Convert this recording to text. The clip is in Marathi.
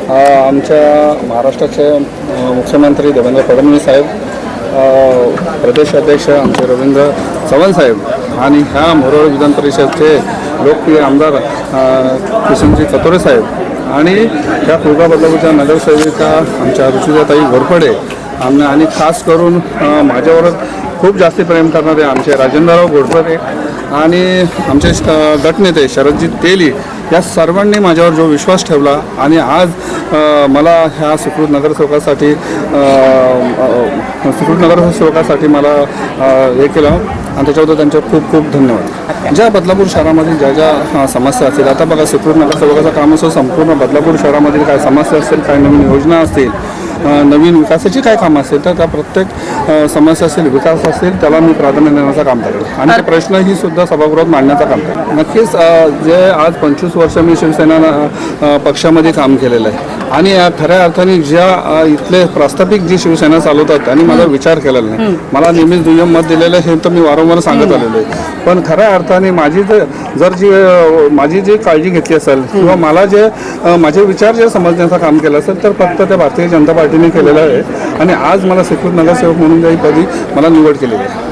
आमच्या महाराष्ट्राचे मुख्यमंत्री देवेंद्र फडणवीस साहेब, प्रदेश अध्यक्ष आमचे रवींद्र चव्हाण साहेब आणि ह्या मोरोळ विधान परिषदचे लोकप्रिय आमदार किशनजी कतोरे साहेब आणि ह्या कुळगाव बदलापूरच्या नगरसेविका आमच्या ऋषिताताई घोरपडे आणि खास करून माझ्यावर खूप जास्ती प्रेम करणारे आमचे राजेंद्रराव घोरपडे आणि आमचे गटनेते शरदजी तेली या सर्वांनी माझ्यावर जो विश्वास ठेवला आणि आज मला ह्या सुकृत नगरसेवकासाठी मला हे केलं आणि त्याच्याबद्दल त्यांचे खूप खूप धन्यवाद. ज्या बदलापूर शहरामधील ज्या समस्या असतील, आता बघा सुकृत नगरसेवकाचं काम असो, संपूर्ण बदलापूर शहरामधील काय समस्या असतील, काय नवीन योजना असतील, नवीन विकासाची काय कामं असतील, तर त्या प्रत्येक समस्या असेल, विकास असेल, त्याला मी प्राधान्य देण्याचं काम करेल आणि ते प्रश्नही सुद्धा सभागृहात मांडण्याचं काम करेल. नक्कीच जे आज 25 वर्ष मी शिवसेना पक्षामध्ये काम केलेलं आहे आणि खऱ्या अर्थाने ज्या इथले प्रास्ताविक जी शिवसेना चालवतात त्यांनी माझा विचार केलेला नाही. मला नेहमीच दुय्यम मत दिलेलं हे तर मी वारंवार सांगत आलेलो आहे. पण खऱ्या अर्थाने माझी जी काळजी घेतली असेल किंवा मला जे माझे विचार जे समजण्याचं काम केलं असेल तर फक्त त्या भारतीय जनता पार्टीने केलेलं आहे आणि आज मला सुकृत नगरसेवक म्हणून काही पदी मला निवड केलेली आहे.